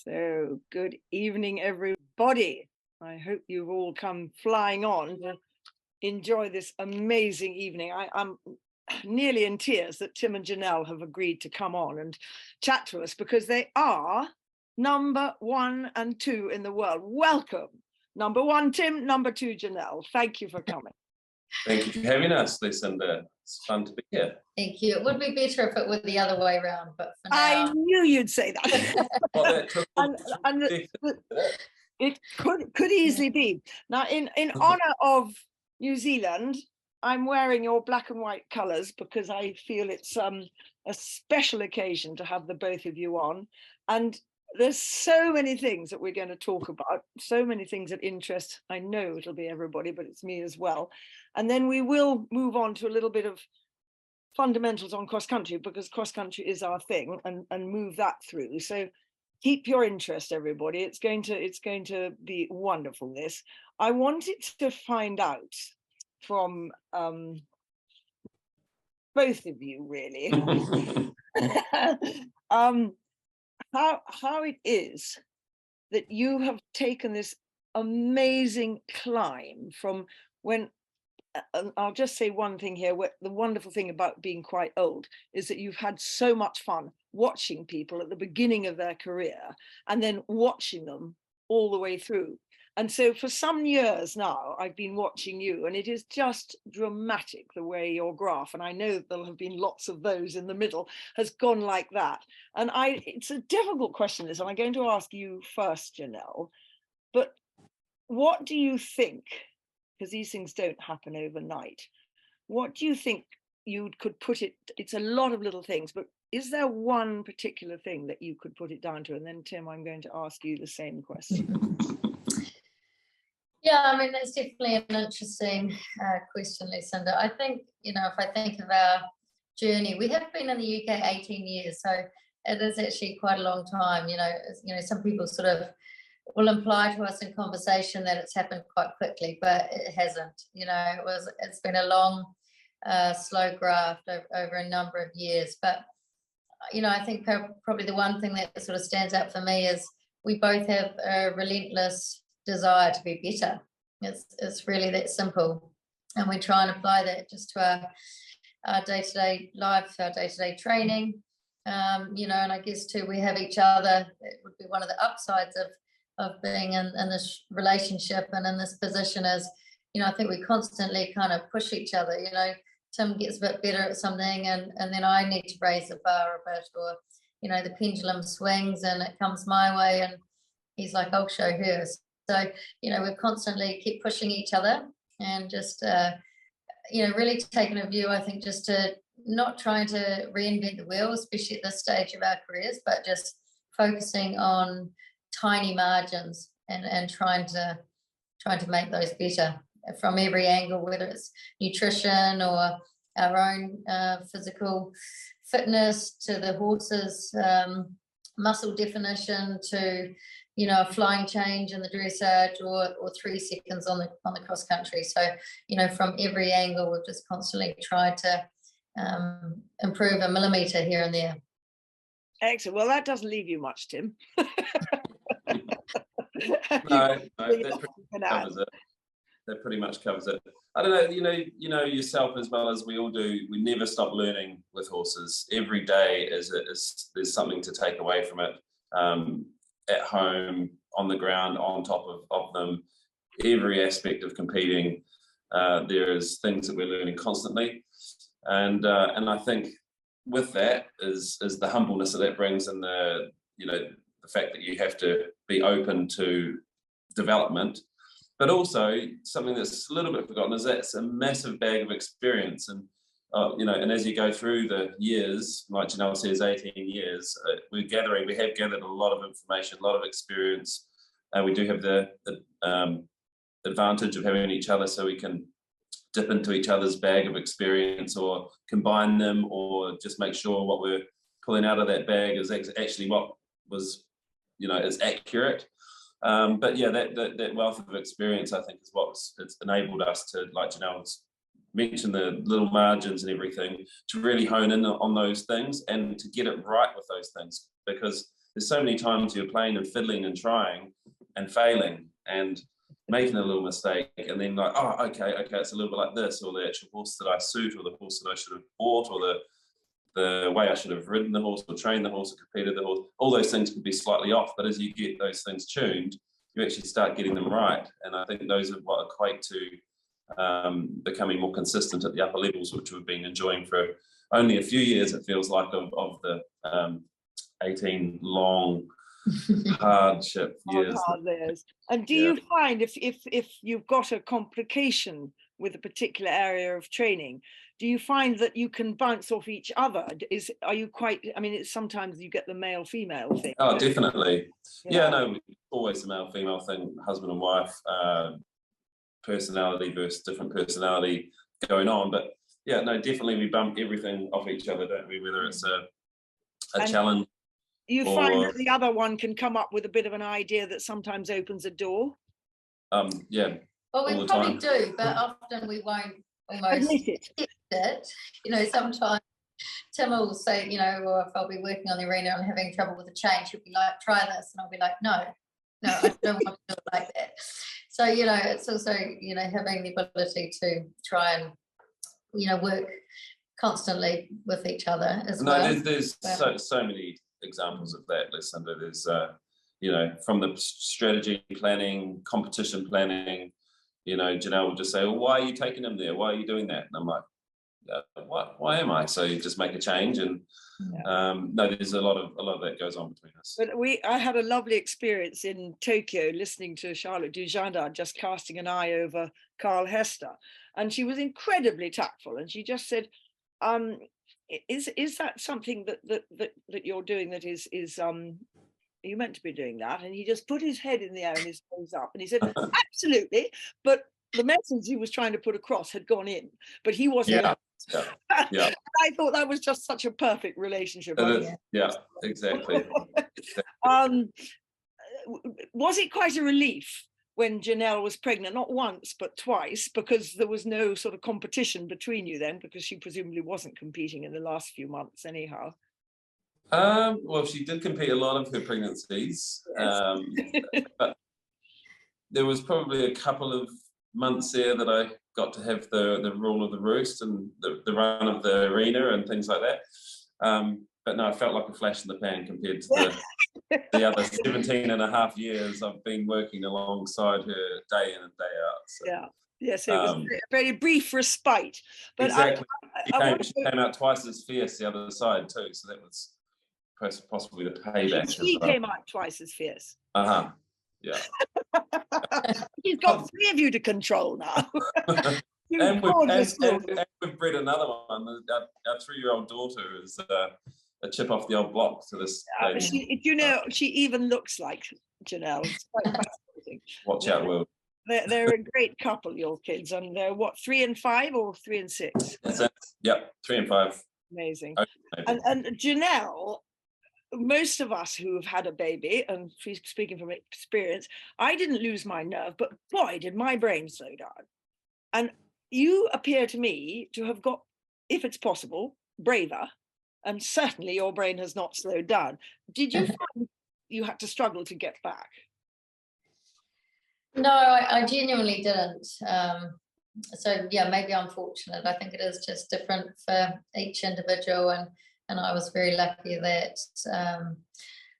So, good evening, everybody. I hope you've all come flying on to enjoy this amazing evening. I'm nearly in tears that Tim and Jonelle have agreed to come on and chat to us because they are number 1 and 2 in the world. Welcome. Number 1, Tim, number 2, Jonelle. Thank you for coming. Thank you for having us, Lucinda. It's fun to be here. Thank you. It would be better if it were the other way around, but for now... I knew you'd say that. It could easily be. Now, in honor of New Zealand, I'm wearing your black and white colours because I feel it's a special occasion to have the both of you on. And there's so many things that we're going to talk about, so many things that interest, I know it'll be everybody, but it's me as well. And then we will move on to a little bit of fundamentals on cross country, because cross country is our thing, and move that through. So keep your interest, everybody. It's going to be wonderful. This I wanted to find out from both of you, really. How it is that you have taken this amazing climb from when, and I'll just say one thing here, the wonderful thing about being quite old is that you've had so much fun watching people at the beginning of their career and then watching them all the way through. And so for some years now, I've been watching you, and it is just dramatic the way your graph, and I know there'll have been lots of those in the middle, has gone like that. And it's a difficult question, this, and I'm going to ask you first, Jonelle, but what do you think, because these things don't happen overnight, what do you think you could put it, it's a lot of little things, but is there one particular thing that you could put it down to? And then Tim, I'm going to ask you the same question. Yeah, I mean, that's definitely an interesting question, Lucinda. I think, if I think of our journey, we have been in the UK 18 years, so it is actually quite a long time. Some people sort of will imply to us in conversation that it's happened quite quickly, but it hasn't. It's been a long, slow graft over a number of years. But I think probably the one thing that sort of stands out for me is we both have a relentless desire to be better. It's really that simple, and we try and apply that just to our day-to-day life, our day-to-day training. And I guess too, we have each other. It would be one of the upsides of being in this relationship and in this position is, I think we constantly kind of push each other. Tim gets a bit better at something, and then I need to raise the bar a bit, or the pendulum swings and it comes my way, and he's like, I'll show her. So we constantly keep pushing each other, and just really taking a view, I think, just to not trying to reinvent the wheel, especially at this stage of our careers, but just focusing on tiny margins and trying to make those better from every angle, whether it's nutrition or our own physical fitness, to the horses' muscle definition, to a flying change in the dressage, or 3 seconds on the cross country. So from every angle, we've just constantly tried to improve a millimetre here and there. Excellent. Well, that doesn't leave you much, Tim. No, that pretty much covers it. I don't know, you know yourself as well as we all do, we never stop learning with horses. Every day there's something to take away from it, at home, on the ground, on top of them. Every aspect of competing, there is things that we're learning constantly. And I think with that is the humbleness that brings, and the fact that you have to be open to development, but also something that's a little bit forgotten is that it's a massive bag of experience. And and as you go through the years, like Jonelle says, 18 years, we have gathered a lot of information, a lot of experience. We do have the advantage of having each other, so we can dip into each other's bag of experience, or combine them, or just make sure what we're pulling out of that bag is actually what was, is accurate. But yeah, that wealth of experience, I think, is it's enabled us to, like Jonelle's mentioned, the little margins and everything, to really hone in on those things and to get it right with those things. Because there's so many times you're playing and fiddling and trying and failing and making a little mistake, and then like, oh, okay, it's a little bit like this, or the actual horse that I suit, or the horse that I should have bought, or the way I should have ridden the horse, or trained the horse, or competed the horse. All those things could be slightly off, but as you get those things tuned, you actually start getting them right. And I think those are what equate to becoming more consistent at the upper levels, which we've been enjoying for only a few years, it feels like, of the 18 long hardship years. Hard years. And do Yeah. you find if you've got a complication with a particular area of training, do you find that you can bounce off each other? Are you quite, I mean, it's sometimes you get the male-female thing. Oh, definitely. Yeah. Yeah, no, always a male-female thing, husband and wife, personality versus different personality going on. But yeah, no, definitely we bump everything off each other, don't we? Whether it's a And challenge. You find or, that the other one can come up with a bit of an idea that sometimes opens a door? Yeah. Well, all we the probably time. do, but often we won't almost Admit it. accept it. You know, sometimes Tim will say, you know, or if I'll be working on the arena and having trouble with a change, he'll be like, try this. And I'll be like, no, I don't want to do it like that. So, you know, it's also, you know, having the ability to try and, you know, work constantly with each other as well. No, there's so many examples of that, Lucinda. There's, you know, from the strategy planning, competition planning, you know, Jonelle will just say, well, why are you taking him there? Why are you doing that? And I'm like, why am I? So you just make a change, and no, there's a lot of that goes on between us. But I had a lovely experience in Tokyo listening to Charlotte Dujardin just casting an eye over Carl Hester, and she was incredibly tactful, and she just said, is that something that you're doing that is are you meant to be doing that? And he just put his head in the air and his nose up, and he said, absolutely, but the message he was trying to put across had gone in, but he wasn't. Yeah. I thought that was just such a perfect relationship. Yeah, exactly. Was it quite a relief when Jonelle was pregnant? Not once, but twice, because there was no sort of competition between you then, because she presumably wasn't competing in the last few months anyhow. Well, she did compete a lot of her pregnancies, but there was probably a couple of months there that I got to have the rule of the roost and the run of the arena and things like that. But no, I felt like a flash in the pan compared to the other 17 and a half years I've been working alongside her day in and day out. So, yeah. Yes, it was a very brief respite. But exactly. She came out twice as fierce the other side too, so that was possibly the payback. She came out twice as fierce. Yeah. He's got 3 of you to control now. and we've bred another one. Our 3-year-old daughter is a chip off the old block to this day. You know, she even looks like Jonelle. It's quite fascinating. Watch out, Will. They're a great couple, your kids, and they're what, 3 and 5 or 3 and 6? Yep, 3 and 5. Amazing. Okay. And Jonelle, most of us who have had a baby, and speaking from experience, I didn't lose my nerve, but boy, did my brain slow down. And you appear to me to have got, if it's possible, braver, and certainly your brain has not slowed down. Did you find you had to struggle to get back? No, I genuinely didn't. So yeah, maybe I'm fortunate. I think it is just different for each individual, and I was very lucky that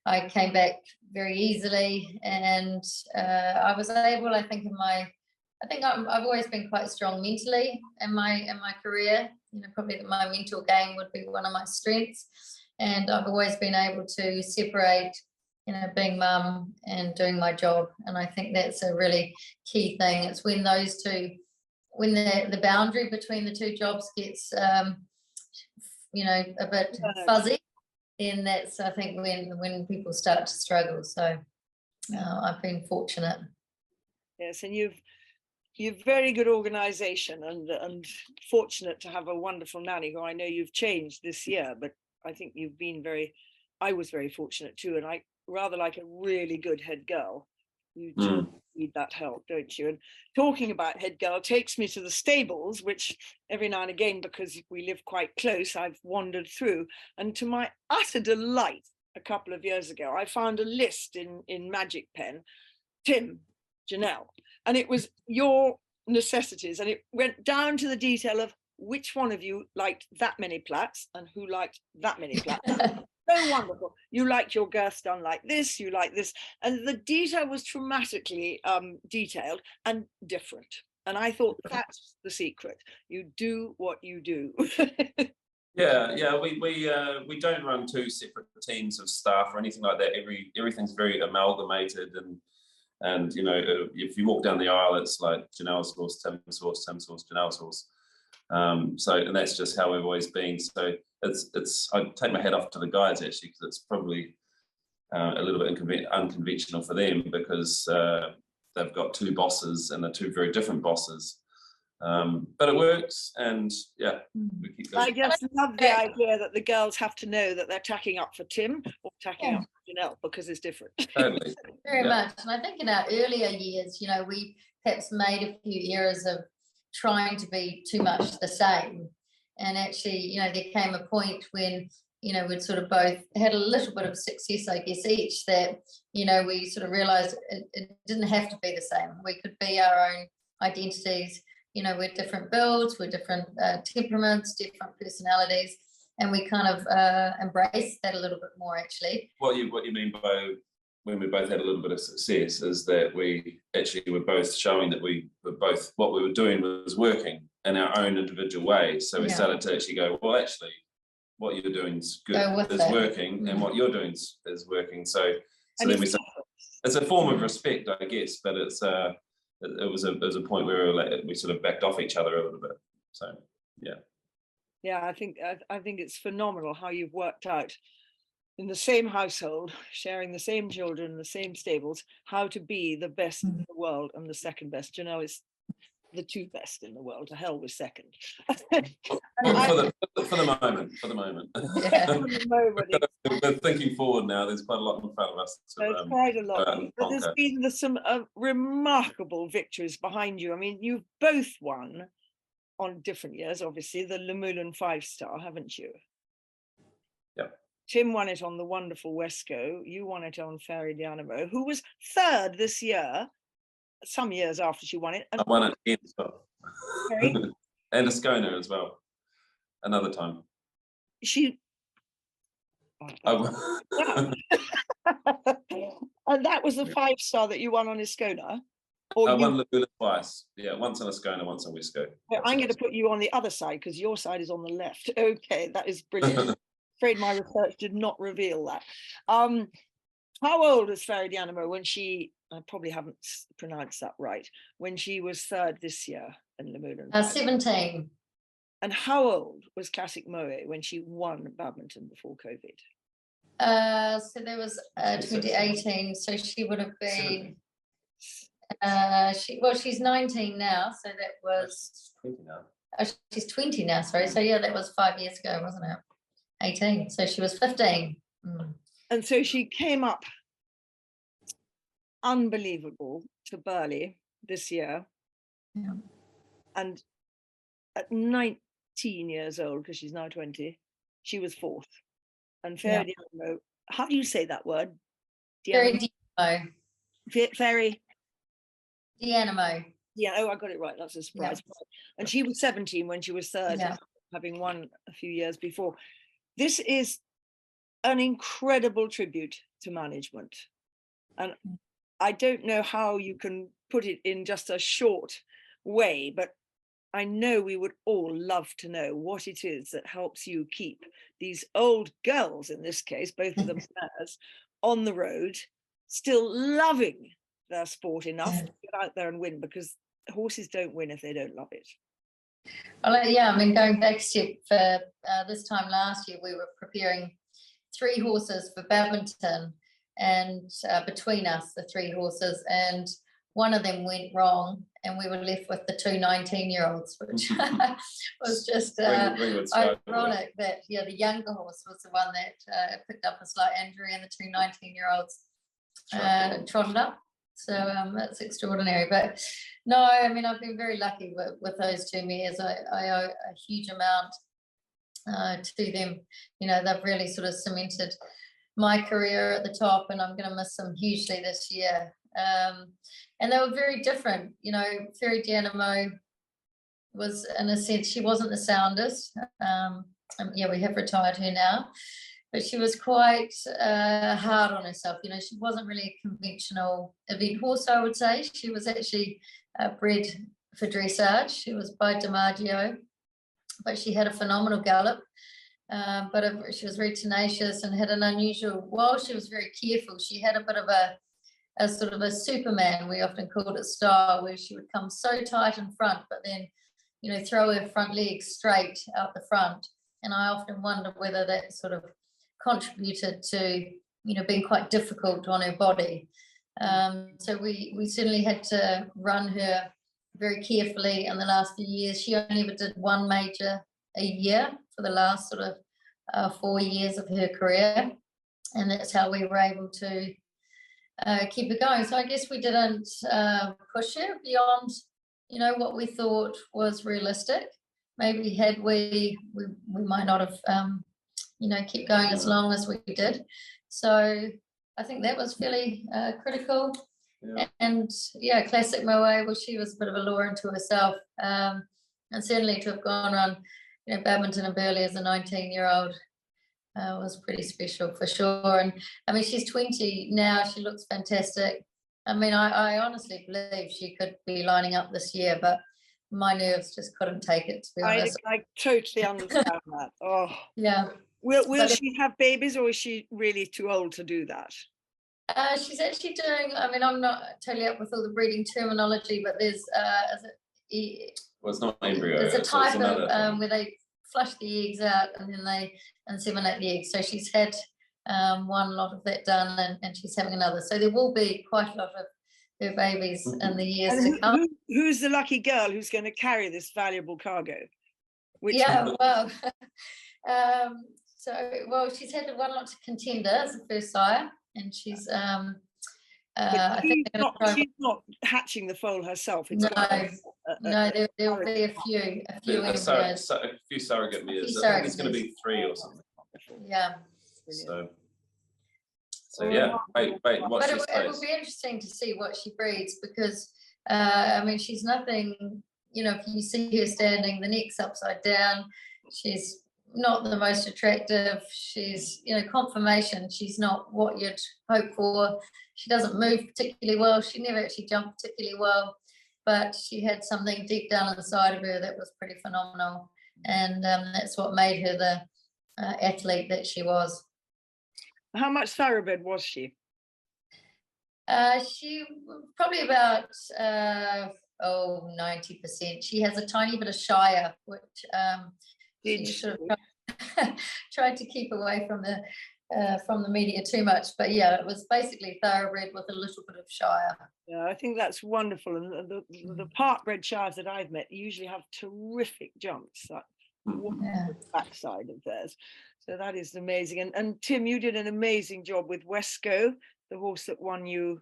I came back very easily, and I was able, I think I've always been quite strong mentally in my career. You know, probably that my mental game would be one of my strengths, and I've always been able to separate, you know, being mum and doing my job, and I think that's a really key thing. It's when those two, when the boundary between the two jobs gets you know, a bit fuzzy, then that's, I think, when people start to struggle. So I've been fortunate. Yes, and you've very good organization, and fortunate to have a wonderful nanny who I know you've changed this year, but I think you've been I was very fortunate too, and I rather like a really good head girl. You just need that help, don't you? And talking about head girl takes me to the stables, which every now and again, because we live quite close, I've wandered through, and to my utter delight, a couple of years ago, I found a list in Magic Pen, Tim Jonelle, and it was your necessities, and it went down to the detail of which one of you liked that many plaits and who liked that many plaits. So wonderful. You like your girth done like this, you like this, and the detail was dramatically detailed and different. And I thought that's the secret. You do what you do. Yeah. We don't run two separate teams of staff or anything like that. Everything's very amalgamated, and you know, if you walk down the aisle, it's like Jonelle's horse, Tim's horse, Tim's horse, Jonelle's horse. So, and that's just how we've always been. So it's I take my hat off to the guys actually, because it's probably a little bit unconventional for them, because they've got two bosses and they're two very different bosses. But it works, and yeah, we keep going. I just love the idea that the girls have to know that they're tacking up for Tim or tacking up for Jonelle, because it's different. Totally. Very much. And I think in our earlier years, you know, we perhaps made a few errors of trying to be too much the same. And actually, you know, there came a point when, you know, we'd sort of both had a little bit of success, I guess, each, that, you know, we sort of realized it didn't have to be the same. We could be our own identities. You know, we're different builds, we're different temperaments, different personalities, and we kind of embrace that a little bit more, actually. What you mean by when we both had a little bit of success is that we actually were both showing that we were both, what we were doing was working in our own individual way. So we started to actually go, well, actually, what you're doing is good, is working, and what you're doing is working. So then we started, it's a form of respect, I guess, but it's it was a point where we sort of backed off each other a little bit. So yeah, I think it's phenomenal how you've worked out in the same household, sharing the same children, the same stables, how to be the best in the world and the second best. You know, it's the two best in the world. To hell with second. for the moment. Yeah. For the moment, We're thinking forward now. There's quite a lot in front of us. There's quite a lot. But there's been some remarkable victories behind you. I mean, you've both won on different years, obviously, the Lucindas 5-star, haven't you? Yeah. Tim won it on the wonderful Wesco. You won it on Fairy Dynamo, who was third this year, some years after she won it. I won it again as well. Sorry? And Ascona as well. Another time. She... Oh. And that was the 5-star that you won on Ascona? I won Lucindas twice. Yeah, once on Ascona, once on Wesco. I'm going to put you on the other side because your side is on the left. Okay, that is brilliant. Afraid my research did not reveal that. How old was Fairy Dynamo when she, I probably haven't pronounced that right, when she was third this year in Lucindas? 17. And how old was Classic Moe when she won badminton before COVID? So there was 2018, so she would have been, she's 19 now, so that was, 20 now. Oh, she's 20 now, sorry. So yeah, that was 5 years ago, wasn't it? 18, so she was 15. And so she came up unbelievable to Burley this year. Yeah. And at 19 years old, because she's now 20, she was fourth. And Fairy Dynamo, how do you say that word? Fairy Dynamo. Fairy Dynamo. Yeah, oh, I got it right. That's a surprise. Yeah. And she was 17 when she was third, having won a few years before. This is an incredible tribute to management. And I don't know how you can put it in just a short way, but I know we would all love to know what it is that helps you keep these old girls, in this case, both of them mares, on the road, still loving their sport enough to get out there and win, because horses don't win if they don't love it. Well, yeah, I mean, going back a step, for this time last year, we were preparing 3 horses for badminton, and between us, the 3 horses, and one of them went wrong, and we were left with the 2 19-year-olds, which was just ironic that the younger horse was the one that picked up a slight injury, and the 2 19-year-olds trotted up. So that's extraordinary. But no, I mean, I've been very lucky with those 2 mares. I owe a huge amount to them. You know, they've really sort of cemented my career at the top, and I'm going to miss them hugely this year. And they were very different. You know, Fairy Geronimo was, in a sense, she wasn't the soundest. Yeah, we have retired her now, but she was quite hard on herself. You know, she wasn't really a conventional event horse, I would say. She was actually bred for dressage. She was by DiMaggio, but she had a phenomenal gallop. But she was very tenacious and had an unusual, while she was very careful, she had a bit of a sort of a Superman, we often called it, style, where she would come so tight in front, but then, you know, throw her front leg straight out the front. And I often wonder whether that sort of contributed to, you know, being quite difficult on her body. So we certainly had to run her very carefully in the last few years. She only ever did one major a year for the last sort of 4 years of her career, and that's how we were able to keep it going. So I guess we didn't push her beyond, you know, what we thought was realistic. Maybe had we might not have you know, kept going as long as we did. So I think that was fairly critical. Yeah. And yeah, Classic Moe, well, she was a bit of a law unto herself, and certainly to have gone on, you know, Badminton and Burley as a 19-year-old was pretty special for sure. And I mean, she's 20 now. She looks fantastic. I mean, I honestly believe she could be lining up this year, but my nerves just couldn't take it, to be honest. I totally understand that. Oh, yeah. Will she have babies, or is she really too old to do that? She's actually doing, I mean, I'm not totally up with all the breeding terminology, but there's, well, it's not embryo. There's a type of where they flush the eggs out and then they inseminate the eggs. So she's had one lot of that done, and she's having another. So there will be quite a lot of her babies in the years to come. Who's the lucky girl who's going to carry this valuable cargo? Yeah, well, well, she's had one lot to Contender as the first sire, and she's I think she's not hatching the foal herself. No, there'll be a few embryos. A few surrogate mares. I think it's going to be 3 or something. Yeah. So yeah, wait, watch this space. It will be interesting to see what she breeds, because I mean, she's nothing, you know, if you see her standing, the neck's upside down, she's not the most attractive, she's, you know, conformation, she's not what you'd hope for, she doesn't move particularly well, she never actually jumped particularly well, but she had something deep down inside of her that was pretty phenomenal, and that's what made her the athlete that she was. How much thoroughbred was she? She probably about 90%. She has a tiny bit of Shire, which she sort of tried to keep away from the media too much. But yeah, it was basically thoroughbred with a little bit of Shire. Yeah, I think that's wonderful. And the part-bred Shires that I've met usually have terrific jumps. The backside of theirs. So that is amazing. And Tim, you did an amazing job with Wesco, the horse that won you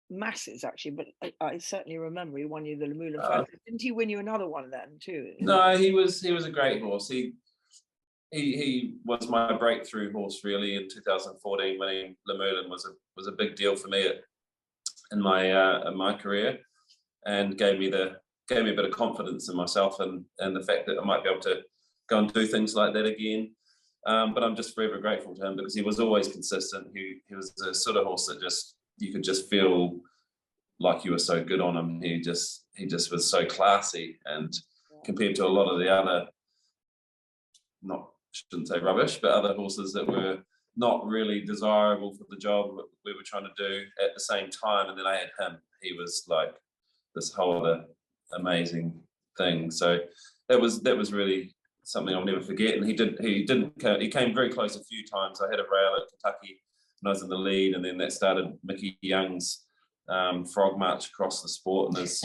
masses, actually, but I certainly remember he won you the Lucindas. Didn't he win you another one then too? No, he was a great horse. He was my breakthrough horse really in 2014. Winning Lucindas was a big deal for me in my career, and gave me a bit of confidence in myself and the fact that I might be able to go and do things like that again. But I'm just forever grateful to him, because he was always consistent. He was the sort of horse that you could just feel like you were so good on him. He just was so classy, and compared to a lot of the other, shouldn't say rubbish, but other horses that were not really desirable for the job we were trying to do at the same time. And then I had him. He was like this whole other amazing thing. So that was really something I'll never forget. And he came very close a few times. I had a rail at Kentucky when I was in the lead, and then that started Mickey Young's frog march across the sport, and his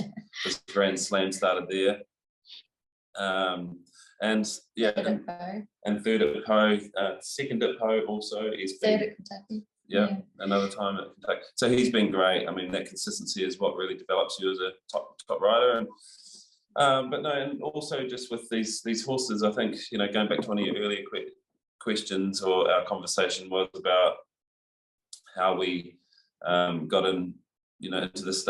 Grand Slam started there. And yeah, and third at Poe, second at Poe also. Third at Kentucky. Yeah, another time at Kentucky. So he's been great. I mean, that consistency is what really develops you as a top rider. And but no, and also just with these horses, I think, you know, going back to one of your earlier questions, or our conversation was about how we got in, into this